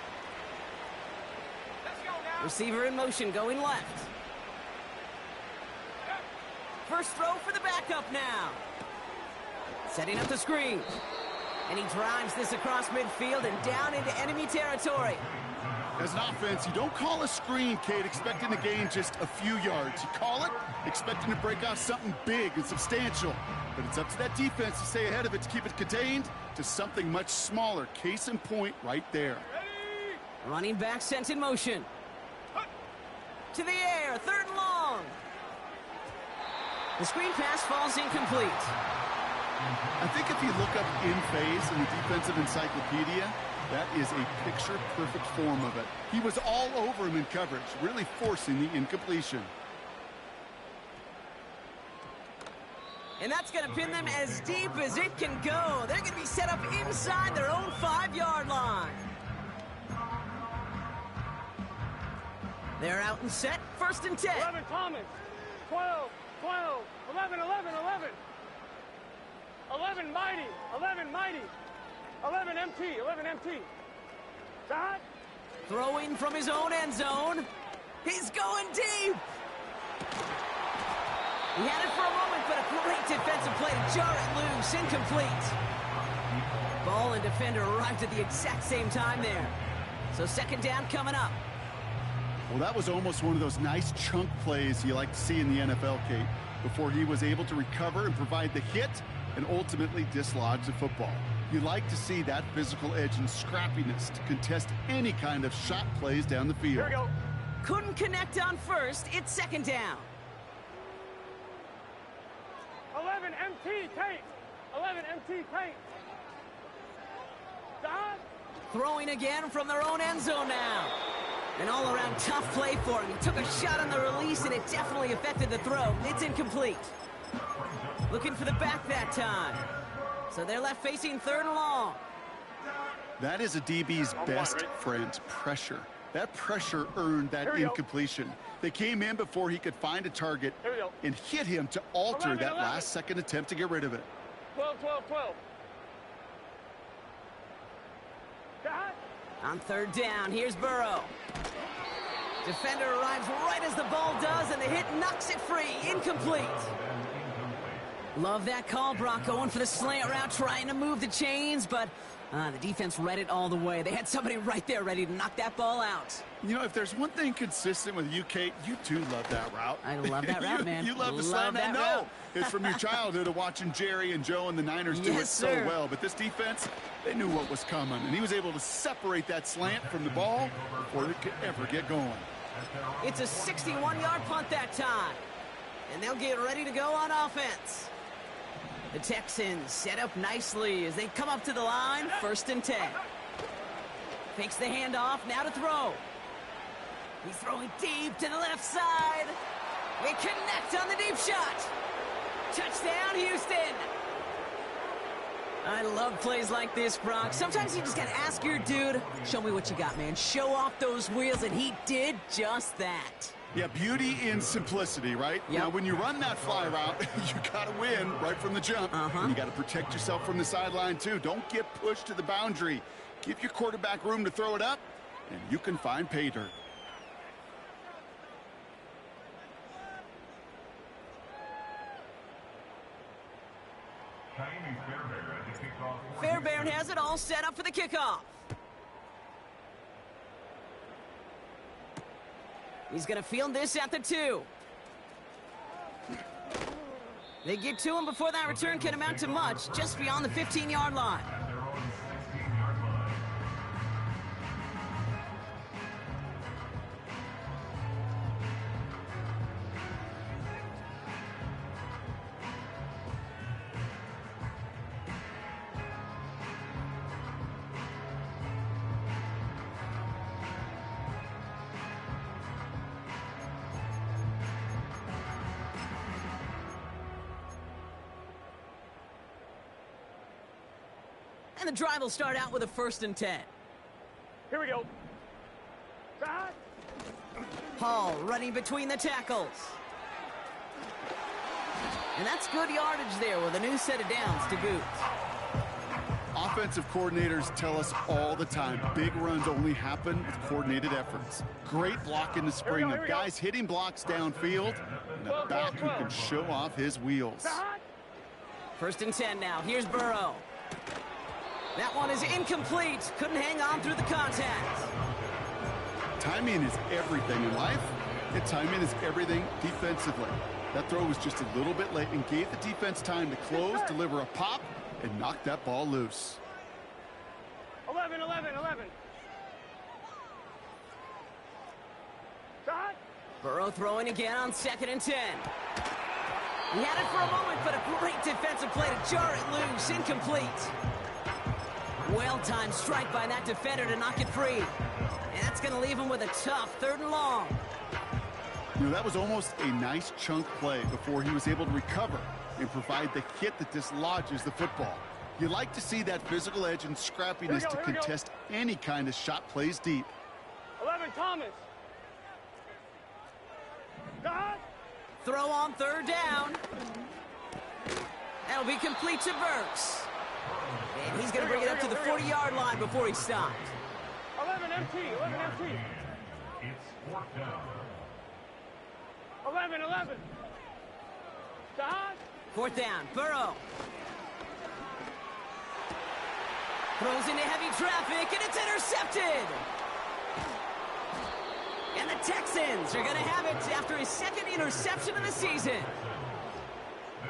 Let's go now. Receiver in motion, going left. First throw for the backup now. Setting up the screen. And he drives this across midfield and down into enemy territory. As an offense, you don't call a screen, Kate, expecting to gain just a few yards. You call it expecting to break off something big and substantial. But it's up to that defense to stay ahead of it, to keep it contained to something much smaller. Case in point right there. Running back sent in motion. To the air, third and long. The screen pass falls incomplete. I think if you look up in phase in the defensive encyclopedia, that is a picture-perfect form of it. He was all over him in coverage, really forcing the incompletion. And that's going to pin them as deep as it can go. They're going to be set up inside their own 5-yard line. They're out and set, first and 10. 11 Thomas. 12. 11 Mighty. 11 MT. Dot. Throwing from his own end zone. He's going deep. He had it for a moment, but a great defensive play to jar it loose. Incomplete. Ball and defender arrived at the exact same time there. So second down coming up. Well, that was almost one of those nice chunk plays you like to see in the NFL, Kate, before he was able to recover and provide the hit and ultimately dislodge the football. You like to see that physical edge and scrappiness to contest any kind of shot plays down the field. Here we go. Couldn't connect on first. It's second down. 11 MT Tate. Dot. Throwing again from their own end zone now. An all-around tough play for him. He took a shot on the release, and it definitely affected the throw. It's incomplete. Looking for the back that time. So they're left facing third and long. That is a DB's best friend, pressure. That pressure earned that incompletion. They came in before he could find a target and hit him to alter that last-second attempt to get rid of it. 12. Dot. On third down, here's Burrow. Defender arrives right as the ball does, and the hit knocks it free. Incomplete. Love that call, Brock, going for the slant route, trying to move the chains, but The defense read it all the way. They had somebody right there ready to knock that ball out. You know, if there's one thing consistent with you, Kate, you do love that route. I love that route, man. You love to slam that. No, it's from your childhood of watching Jerry and Joe and the Niners do it so well. But this defense, they knew what was coming, and he was able to separate that slant from the ball before it could ever get going. It's a 61-yard punt that time, and they'll get ready to go on offense. The Texans set up nicely as they come up to the line, 1st and 10. Fakes the handoff, now to throw. He's throwing deep to the left side. They connect on the deep shot. Touchdown, Houston. I love plays like this, Brock. Sometimes you just got to ask your dude, show me what you got, man. Show off those wheels, and he did just that. Yeah, beauty in simplicity, right? Yep. Now, when you run that fly route, you got to win right from the jump. And you got to protect yourself from the sideline, too. Don't get pushed to the boundary. Give your quarterback room to throw it up, and you can find pay dirt. Fairbairn has it all set up for the kickoff. He's going to field this at the 2. They get to him before that return can amount to much, just beyond the 15-yard line. And the drive will start out with a 1st and 10. Here we go. Side. Hall running between the tackles. And that's good yardage there with a new set of downs to boot. Offensive coordinators tell us all the time, big runs only happen with coordinated efforts. Great block in the spring of guys hitting blocks downfield, and a back who can show off his wheels. 1st and 10 now. Here's Burrow. That one is incomplete. Couldn't hang on through the contact. Timing is everything in life, and timing is everything defensively. That throw was just a little bit late and gave the defense time to close, deliver a pop, and knock that ball loose. 11. Side. Burrow throwing again on 2nd and 10. He had it for a moment, but a great defensive play to jar it loose. Incomplete. Well-timed strike by that defender to knock it free. And that's going to leave him with a tough 3rd and long. You know, that was almost a nice chunk play before he was able to recover and provide the hit that dislodges the football. You like to see that physical edge and scrappiness to contest any kind of shot plays deep. 11, Thomas. Side. Throw on 3rd down. That'll be complete to Burks. And he's going to bring it up to the 40-yard line before he stopped. 11 MT. It's 4th down. 11. Side. 4th down. Burrow. Throws into heavy traffic, and it's intercepted. And the Texans are going to have it after his 2nd interception of the season.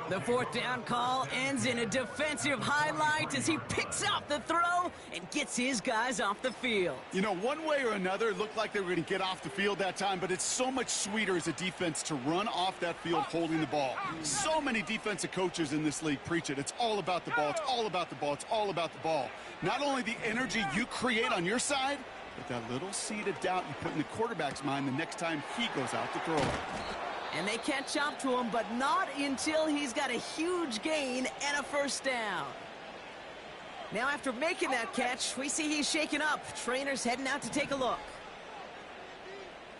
The 4th down call ends in a defensive highlight as he picks up the throw and gets his guys off the field. You know, one way or another, it looked like they were going to get off the field that time, but it's so much sweeter as a defense to run off that field holding the ball. So many defensive coaches in this league preach it. It's all about the ball. It's all about the ball. It's all about the ball. Not only the energy you create on your side, but that little seed of doubt you put in the quarterback's mind the next time he goes out to throw it. And they catch up to him, but not until he's got a huge gain and a 1st down. Now, after making that catch, we see he's shaken up. Trainer's heading out to take a look.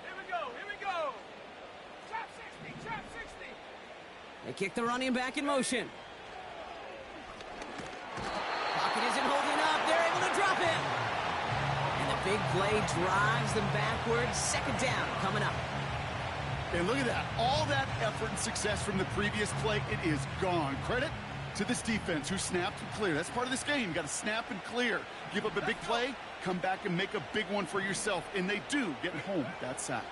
Here we go. Trap 60. They kick the running back in motion. Pocket isn't holding up. They're able to drop him. And the big play drives them backwards. 2nd down coming up. And look at that. All that effort and success from the previous play, it is gone. Credit to this defense who snapped and cleared. That's part of this game. You got to snap and clear. Give up a big play, come back and make a big one for yourself. And they do get home that sack.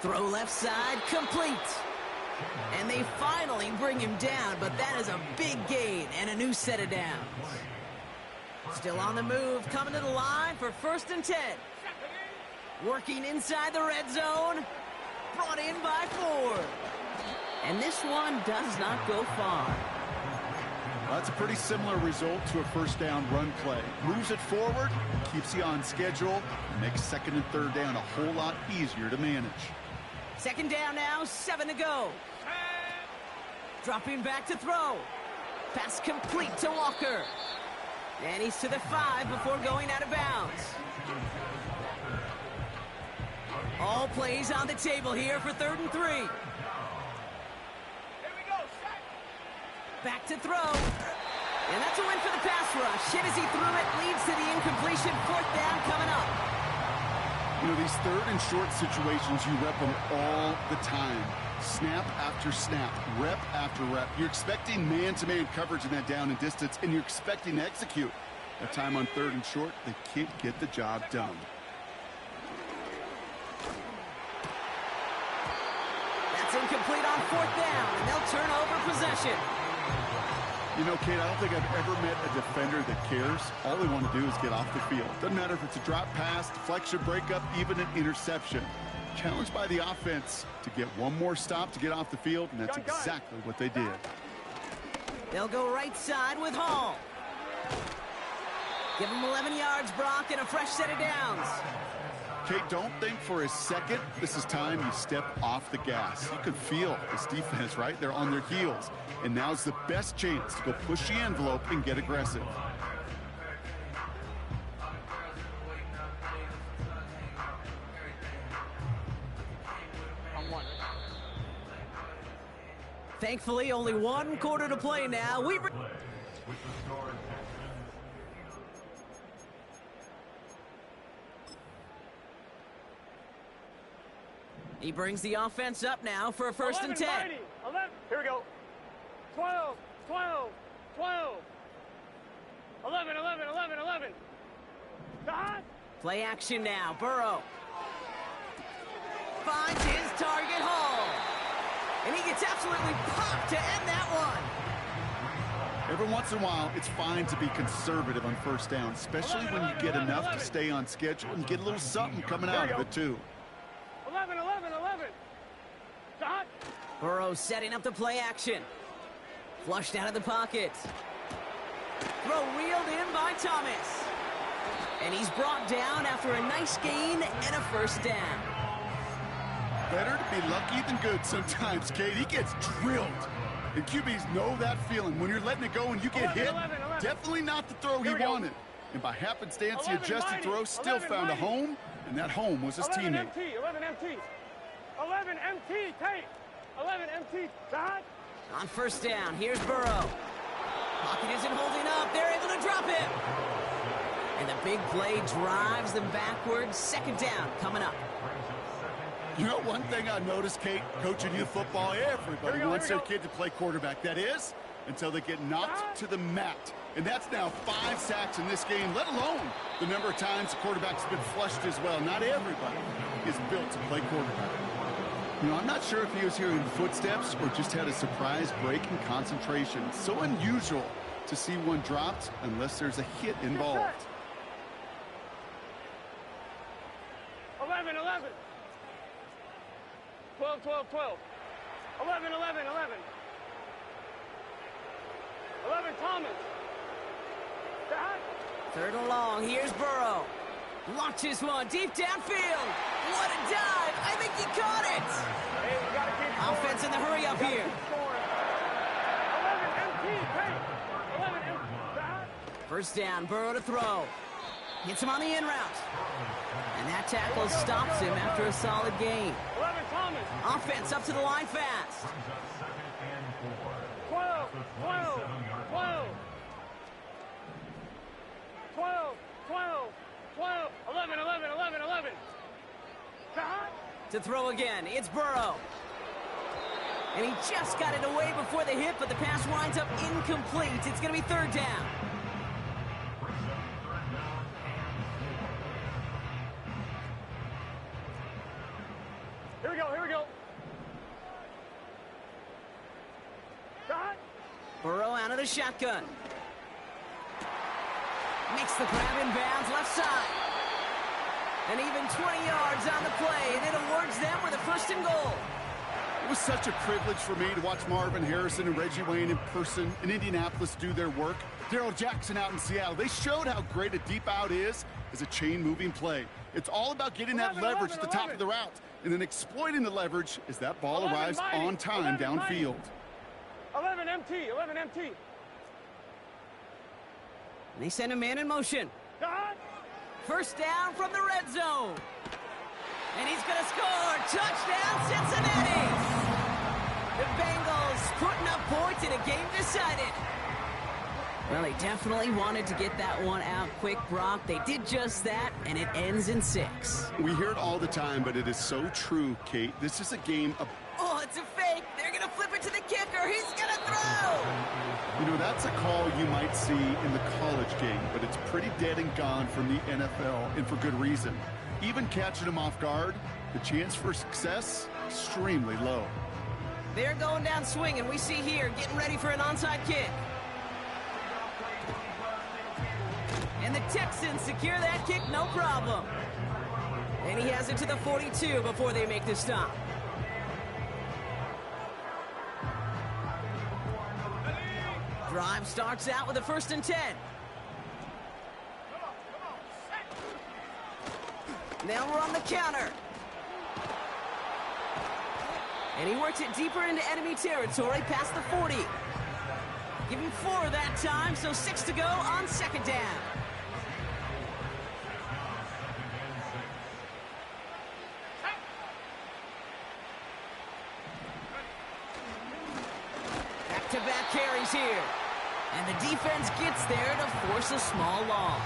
Throw left side, complete. And they finally bring him down, but that is a big gain and a new set of downs. Still on the move, coming to the line for 1st and 10. Working inside the red zone. Brought in by Ford. And this one does not go far. Well, that's a pretty similar result to a 1st down run play. Moves it forward, keeps you on schedule, and makes 2nd and 3rd down a whole lot easier to manage. 2nd down now, 7 to go. Dropping back to throw. Pass complete to Walker. And he's to the 5 before going out of bounds. All plays on the table here for 3rd and 3. Here we go, back to throw. And that's a win for the pass rush. Hit as he threw it, leads to the incompletion. 4th down coming up. You know, these 3rd and short situations, you rep them all the time. Snap after snap, rep after rep. You're expecting man-to-man coverage in that down and distance, and you're expecting to execute. That time on 3rd and short, they can't get the job done. That's incomplete on 4th down, and they'll turn over possession. You know, Kate, I don't think I've ever met a defender that cares. All they want to do is get off the field. Doesn't matter if it's a drop pass, deflection, breakup, even an interception. Challenged by the offense to get one more stop to get off the field, and that's exactly what they did. They'll go right side with Hall. Give him 11 yards, Brock, and a fresh set of downs. Kate, don't think for a second this is time you step off the gas. You can feel this defense, right? They're on their heels. And now's the best chance to go push the envelope and get aggressive. Thankfully, only 1 quarter to play now. He brings the offense up now for a 1st and 10. 11. Here we go. 12, 12, 12. 11, 11, 11, 11. God. Play action now. Burrow finds his target, Hall. And he gets absolutely popped to end that one. Every once in a while, it's fine to be conservative on 1st down, especially when you get enough to stay on schedule and get a little something coming out of it, too. 11, 11, 11. Dot. Burrow setting up the play action. Flushed out of the pocket. Throw reeled in by Thomas. And he's brought down after a nice gain and a 1st down. Better to be lucky than good sometimes, Kate. He gets drilled. And QBs know that feeling. When you're letting it go and you get 11, hit, 11, 11. definitely not the throw he wanted. And by happenstance, the adjusted throw still found a home, and that home was his 11 teammate. MT, 11 MT. 11 MT, Tate. 11 MT, Dot. On 1st down, here's Burrow. Pocket isn't holding up. They're able to drop him. And the big play drives them backwards. 2nd down coming up. You know, one thing I noticed, Kate, coaching youth football, everybody wants their kid to play quarterback. That is, until they get knocked to the mat. And that's now 5 sacks in this game, let alone the number of times the quarterback's been flushed as well. Not everybody is built to play quarterback. You know, I'm not sure if he was hearing footsteps or just had a surprise break in concentration. It's so unusual to see one dropped unless there's a hit involved. 11, 11. 12, 12, 12. 11, 11, 11. 11, Thomas. Dot. 3rd and long, here's Burrow. Launches one deep downfield. What a dive. I think he caught it. Hey, we gotta keep scoring. Offense in the hurry up here. 11 MT, Tate. 11 MT, Dot. 1st down, Burrow to throw. Hits him on the in route. And that tackle stops him after a solid gain. 11, Thomas. Offense up to the line fast. 12, 12, 12. 12, 12, 12. 11, 11, 11, 11. Dot. To throw again, it's Burrow. And he just got it away before the hit, but the pass winds up incomplete. It's going to be third down. Here we go, here we go. Shot. Burrow out of the shotgun. Makes the grab in bounds left side. And even 20 yards on the play, and it awards them with a first and goal. It was such a privilege for me to watch Marvin Harrison and Reggie Wayne in person in Indianapolis do their work. Darrell Jackson out in Seattle. They showed how great a deep out is as a chain-moving play. It's all about getting that leverage at the top of the route and then exploiting the leverage as that ball arrives on time downfield. 11 MT, 11 MT. And they send a man in motion. Shot. First down from the red zone. And he's going to score. Touchdown, Cincinnati. The Bengals putting up points in a game decided. Well, they definitely wanted to get that one out quick, Brock. They did just that, and it ends in 6. We hear it all the time, but it is so true, Kate. This is a game of... Oh, it's a fake. They're going to flip it to the kicker. He's going to throw. You know, that's a call you might see in the college game, but it's pretty dead and gone from the NFL, and for good reason. Even catching them off guard, the chance for success, extremely low. They're going down swinging. We see here, getting ready for an onside kick. And the Texans secure that kick, no problem. And he has it to the 42 before they make the stop. Drive starts out with a 1st and 10. Now we're on the counter. And he works it deeper into enemy territory past the 40. Give him 4 that time, so 6 to go on 2nd down. Back-to-back carries here. And the defense gets there to force a small loss.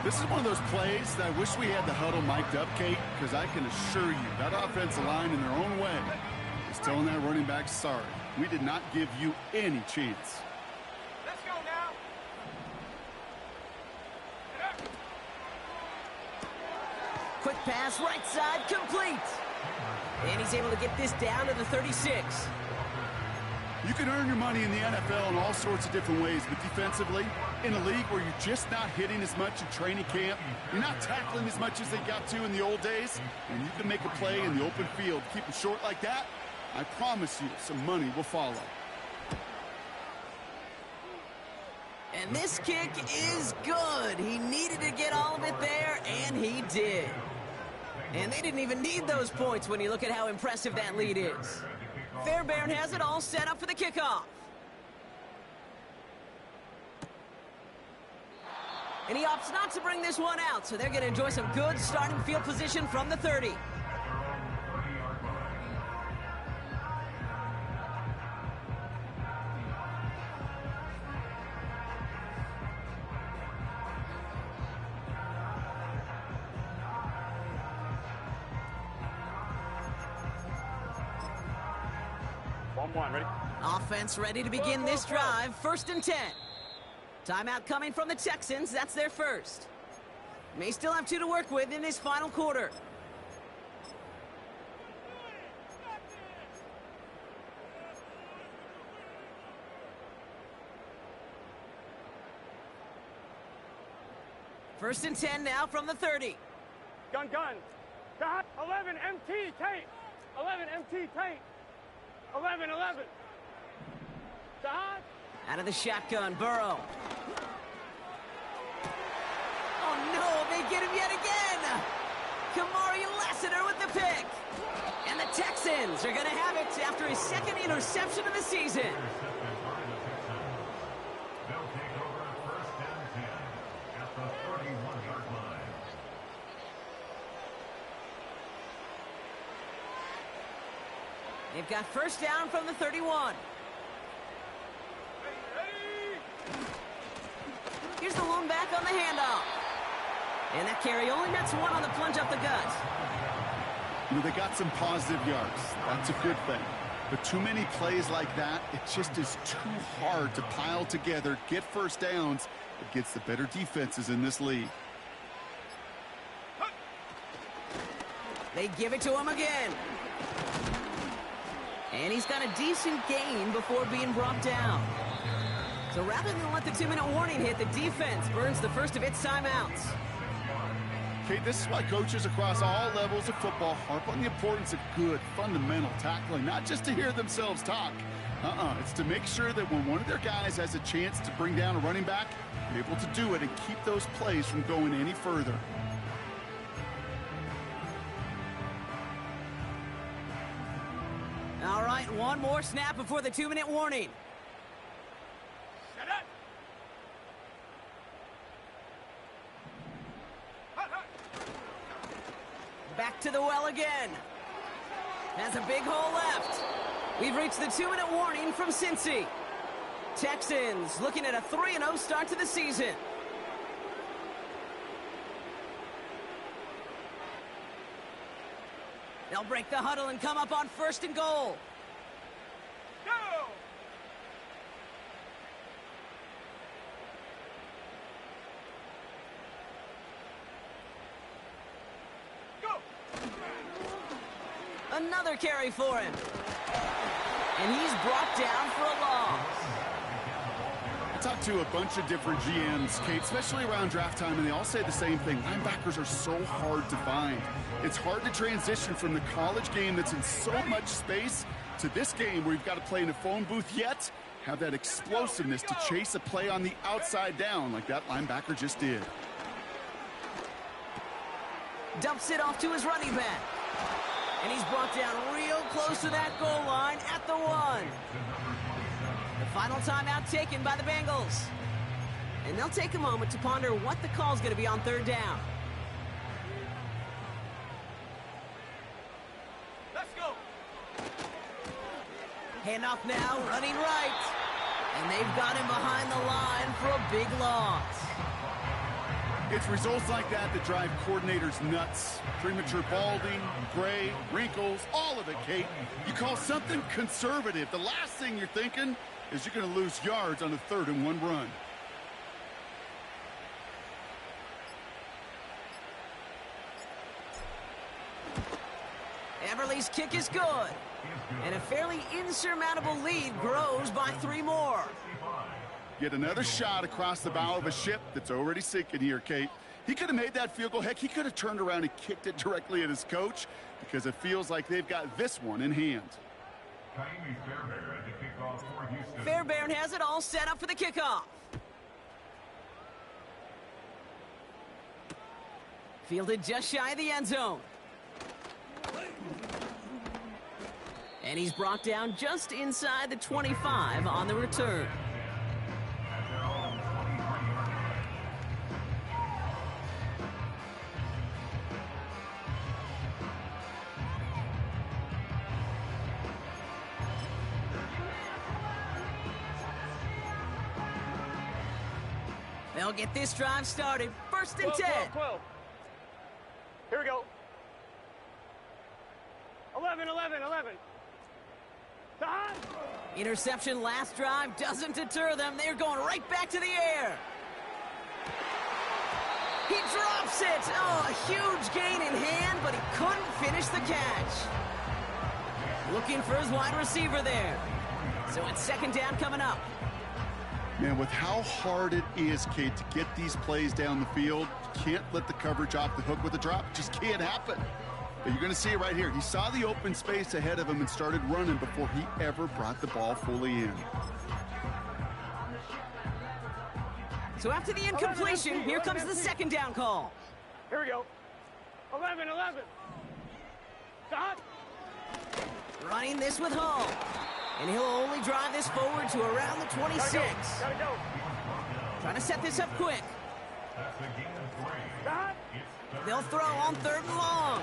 This is one of those plays that I wish we had the huddle mic'd up, Kate, because I can assure you that offensive line in their own way is telling that running back, sorry, we did not give you any chance. Let's go now. Quick pass, right side, complete. And he's able to get this down to the 36. You can earn your money in the NFL in all sorts of different ways, but defensively, in a league where you're just not hitting as much in training camp, you're not tackling as much as they got to in the old days, and you can make a play in the open field, keep it short like that, I promise you some money will follow. And this kick is good. He needed to get all of it there, and he did. And they didn't even need those points when you look at how impressive that lead is. Fairbairn has it all set up for the kickoff. And he opts not to bring this one out, so they're going to enjoy some good starting field position from the 30. Ready? Offense ready to begin this drive. 1st and 10. Timeout coming from the Texans. That's their first. May still have 2 to work with in this final quarter. First and 10 now from the 30. Gun. Shot. 11 MT tape. 11 MT tape. 11. Shot. Out of the shotgun, Burrow. Oh no, they get him yet again. Kamari Lassiter with the pick. And the Texans are going to have it after his 2nd interception of the season. They'll take over 1st and 10 at the 31-yard line. They've got first down from the 31. Here's the lone back on the handoff. And that carry only nets 1 on the plunge up the gut. You know, they got some positive yards. That's a good thing. But too many plays like that, it just is too hard to pile together, get first downs against the better defenses in this league. They give it to him again. And he's got a decent gain before being brought down. So rather than let the 2-minute warning hit, the defense burns the first of its timeouts. Okay, this is why coaches across all levels of football harp on the importance of good, fundamental tackling, not just to hear themselves talk. It's to make sure that when one of their guys has a chance to bring down a running back, they're able to do it and keep those plays from going any further. All right, one more snap before the 2-minute warning. Set up. Back to the well again. Has a big hole left. We've reached the 2-minute warning from Cincy. Texans looking at a 3-0 start to the season. They'll break the huddle and come up on 1st and goal. Go! Go! Another carry for him. And he's brought down for a loss. I talked to a bunch of different GMs, Kate, especially around draft time, and they all say the same thing. Linebackers are so hard to find. It's hard to transition from the college game that's in so much space to this game where you've got to play in a phone booth, yet have that explosiveness to chase a play on the outside down like that linebacker just did. Dumps it off to his running back. And he's brought down real close to that goal line at the 1. The final timeout taken by the Bengals. And they'll take a moment to ponder what the call's going to be on 3rd down. Let's go! Handoff now, running right. And they've got him behind the line for a big loss. It's results like that that drive coordinators nuts. Premature balding, gray, wrinkles, all of it, Kate. You call something conservative. The last thing you're thinking is you're going to lose yards on a 3rd and 1 run. Everly's kick is good. And a fairly insurmountable lead grows by 3 more. Get another shot across the bow of a ship that's already sinking here, Kate. He could have made that field goal. Heck, he could have turned around and kicked it directly at his coach because it feels like they've got this one in hand. Fairbairn has it all set up for the kickoff. Fielded just shy of the end zone. And he's brought down just inside the 25 on the return. They'll get this drive started. 1st and 10. 12. Here we go. 11. Time. Interception last drive doesn't deter them. They're going right back to the air. He drops it. Oh, a huge gain in hand, but he couldn't finish the catch. Looking for his wide receiver there. So it's 2nd down coming up. Man, with how hard it is, Kate, to get these plays down the field, you can't let the coverage off the hook with a drop. It just can't happen. But you're going to see it right here. He saw the open space ahead of him and started running before he ever brought the ball fully in. So after the incompletion, here comes the 2nd down call. Here we go. 11. Stop. Running this with Hall. And he'll only drive this forward to around the 26. Gotta go. Trying to set this up quick. Stop. They'll throw on 3rd and long.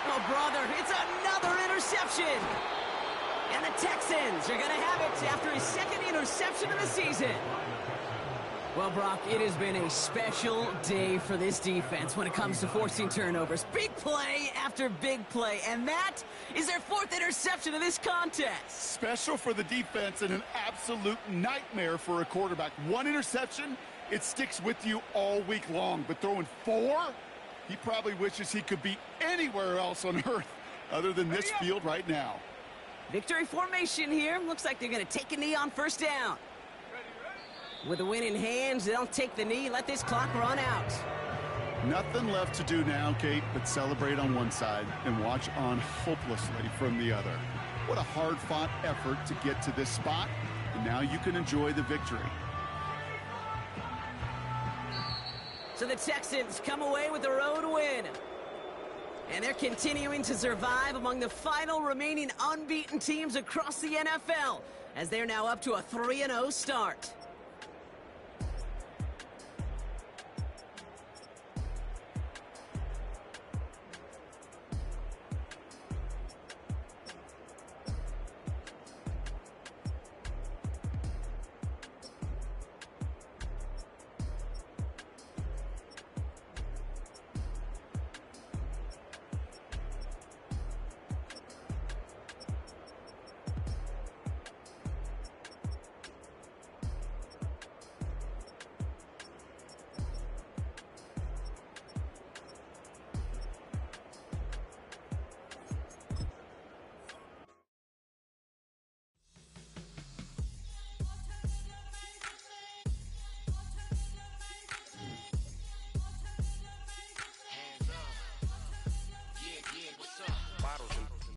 Oh, brother, it's another interception. And the Texans are going to have it after his 2nd interception of the season. Well, Brock, it has been a special day for this defense when it comes to forcing turnovers. Big play after big play, and that is their 4th interception of this contest. Special for the defense and an absolute nightmare for a quarterback. 1 interception, it sticks with you all week long. But throwing 4, he probably wishes he could be anywhere else on earth other than this field right now. Victory formation here. Looks like they're going to take a knee on first down. With the win in hands, they'll take the knee, let this clock run out. Nothing left to do now, Kate, but celebrate on one side and watch on hopelessly from the other. What a hard-fought effort to get to this spot, and now you can enjoy the victory. So the Texans come away with a road win. And they're continuing to survive among the final remaining unbeaten teams across the NFL, as they're now up to a 3-0 start.